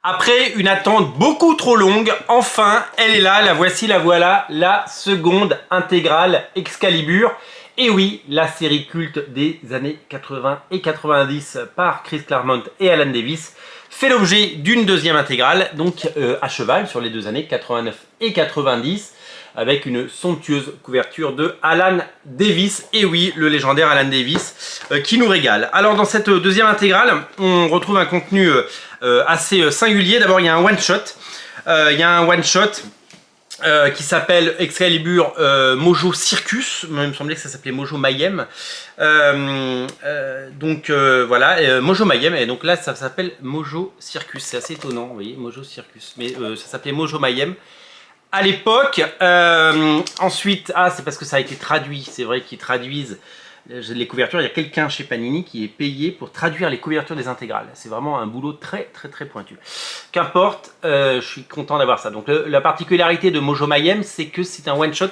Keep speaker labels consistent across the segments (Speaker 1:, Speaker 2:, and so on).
Speaker 1: Après une attente beaucoup trop longue, enfin, elle est là, la voici, la voilà, la seconde intégrale Excalibur. Et oui, la série culte des années 80 et 90 par Chris Claremont et Alan Davis fait l'objet d'une deuxième intégrale, donc à cheval sur les deux années 89 et 90, avec une somptueuse couverture de Alan Davis. Et oui, le légendaire Alan Davis qui nous régale. Alors dans cette deuxième intégrale, on retrouve un contenu assez singulier. D'abord, il y a un one-shot. Qui s'appelle Excalibur Mojo Circus. Il me semblait que ça s'appelait Mojo Mayhem. Voilà, Mojo Mayhem. Et donc là, ça s'appelle Mojo Circus. C'est assez étonnant, vous voyez, Mojo Circus. Mais ça s'appelait Mojo Mayhem à l'époque. Ensuite, c'est parce que ça a été traduit. C'est vrai qu'ils traduisent les couvertures. Il y a quelqu'un chez Panini qui est payé pour traduire les couvertures des intégrales. C'est vraiment un boulot très pointu. Qu'importe, je suis content d'avoir ça. Donc la particularité de Mojo Mayhem, c'est que c'est un one shot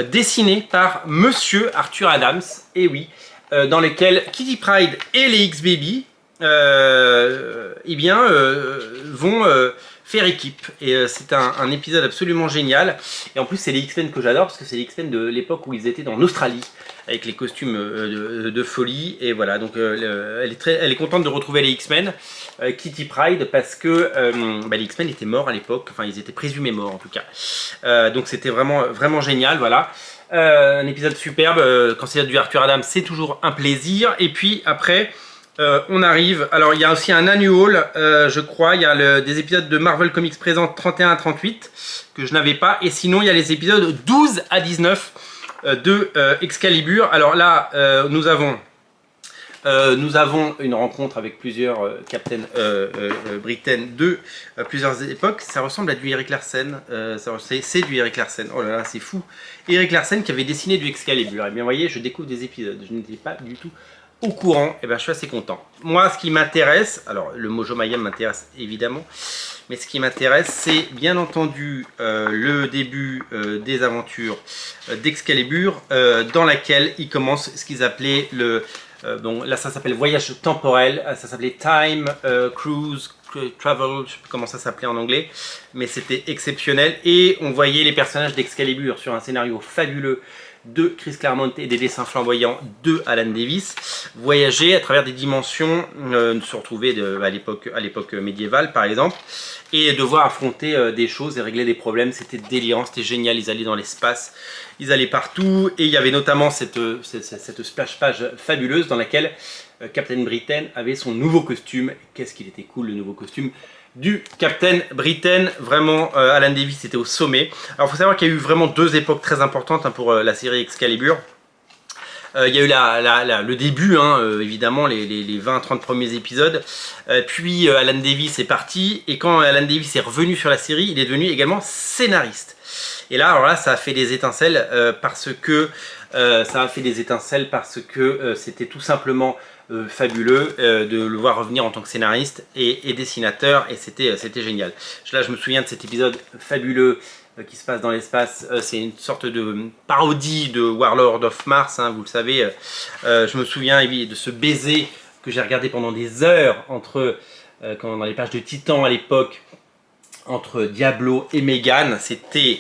Speaker 1: dessiné par Monsieur Arthur Adams. Et oui, dans lequel Kitty Pryde et les X-Baby vont faire équipe. Et c'est un épisode absolument génial. Et en plus, c'est les X-Men que j'adore parce que c'est les X-Men de l'époque où ils étaient en Australie avec les costumes de folie. Et voilà, donc elle est contente de retrouver les X-Men, Kitty Pryde, parce que les X-Men étaient morts à l'époque. Enfin, ils étaient présumés morts en tout cas. Donc c'était vraiment génial. Voilà. Un épisode superbe. Quand c'est du Arthur Adams, c'est toujours un plaisir. Et puis après, on arrive. Alors il y a aussi un annual, je crois. Il y a des épisodes de Marvel Comics présents 31 à 38 que je n'avais pas. Et sinon, il y a les épisodes 12 à 19 de Excalibur. Alors là, nous avons une rencontre avec plusieurs Captain Britain de plusieurs époques. Ça ressemble à du Erik Larsen. C'est du Erik Larsen. Oh là là, c'est fou. Erik Larsen qui avait dessiné du Excalibur. Et bien, vous voyez, je découvre des épisodes. Je n'étais pas du tout au courant. Et bien, je suis assez content. Moi, ce qui m'intéresse, alors le Mojo Mayhem m'intéresse évidemment, mais ce qui m'intéresse, c'est bien entendu le début des aventures d'Excalibur, dans laquelle il commence ce qu'ils appelaient bon, là ça s'appelle voyage temporel, ça s'appelait Time Cruise Travel, je sais plus comment ça s'appelait en anglais, mais c'était exceptionnel. Et on voyait les personnages d'Excalibur sur un scénario fabuleux de Chris Claremont et des dessins flamboyants de Alan Davis, voyager à travers des dimensions, se retrouver à l'époque médiévale par exemple, et devoir affronter des choses et régler des problèmes. C'était délirant, c'était génial. Ils allaient dans l'espace, ils allaient partout, et il y avait notamment cette splash page fabuleuse dans laquelle Captain Britain avait son nouveau costume. Qu'est-ce qu'il était cool le nouveau costume du Captain Britain, vraiment. Alan Davis était au sommet. Alors il faut savoir qu'il y a eu vraiment deux époques très importantes pour la série Excalibur. Il y a eu le début, évidemment, les 20-30 premiers épisodes. Puis Alan Davis est parti, et quand Alan Davis est revenu sur la série, il est devenu également scénariste. Et là, alors là, ça a fait des étincelles parce que c'était tout simplement fabuleux de le voir revenir en tant que scénariste et dessinateur, et c'était génial. Là, je me souviens de cet épisode fabuleux qui se passe dans l'espace. C'est une sorte de parodie de Warlord of Mars, vous le savez. Je me souviens de ce baiser que j'ai regardé pendant des heures dans les pages de Titan à l'époque, entre Diablo et Megan. C'était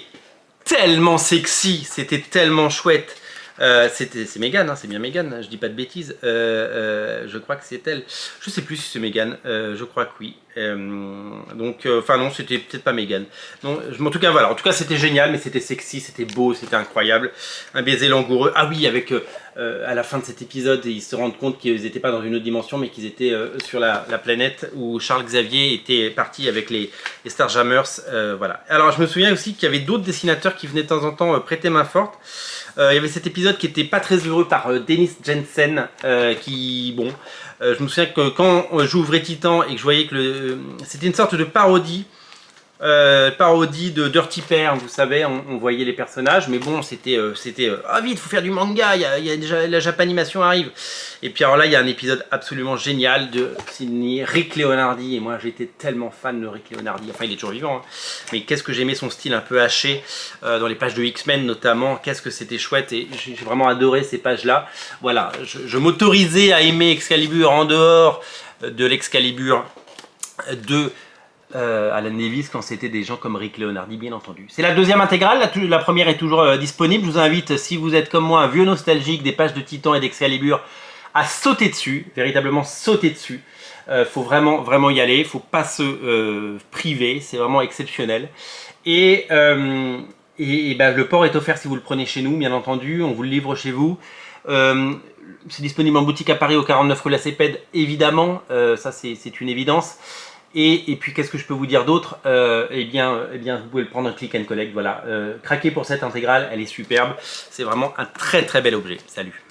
Speaker 1: tellement sexy, c'était tellement chouette. C'est Megan, c'est bien Megan, je dis pas de bêtises. Je crois que c'est elle. Je sais plus si c'est Megan, je crois que oui. Enfin non, c'était peut-être pas Megan. En tout cas voilà, en tout cas c'était génial, mais c'était sexy, c'était beau, c'était incroyable. Un baiser langoureux. Ah oui, avec à la fin de cet épisode, ils se rendent compte qu'ils n'étaient pas dans une autre dimension, mais qu'ils étaient sur la planète où Charles Xavier était parti avec les Starjammers. Voilà. Alors je me souviens aussi qu'il y avait d'autres dessinateurs qui venaient de temps en temps prêter main forte. Il y avait cet épisode qui était pas très heureux par Dennis Jensen, je me souviens que quand j'ouvrais Titan et que je voyais que c'était une sorte de parodie de Dirty Pair, vous savez, on voyait les personnages, mais bon, c'était vite, faut faire du manga, il y a déjà la Japanimation arrive. Et puis alors là, il y a un épisode absolument génial signé Rick Leonardi, et moi j'étais tellement fan de Rick Leonardi. Enfin, il est toujours vivant, mais qu'est-ce que j'aimais son style un peu haché dans les pages de X-Men notamment. Qu'est-ce que c'était chouette, et j'ai vraiment adoré ces pages là. Voilà, je m'autorisais à aimer Excalibur en dehors de l'Excalibur de Alan Davis quand c'était des gens comme Rick Leonardi, bien entendu. C'est la deuxième intégrale, la première est toujours disponible. Je vous invite, si vous êtes comme moi un vieux nostalgique des pages de Titan et d'Excalibur, à sauter dessus, véritablement sauter dessus. Faut vraiment y aller, faut pas se priver, c'est vraiment exceptionnel. Et ben, le port est offert si vous le prenez chez nous, bien entendu, on vous le livre chez vous. C'est disponible en boutique à Paris au 49 rue La Cépède, évidemment, ça c'est une évidence. Et puis qu'est-ce que je peux vous dire d'autre, eh bien vous pouvez le prendre en click and collect, voilà. Craquez pour cette intégrale, elle est superbe, c'est vraiment un très bel objet. Salut.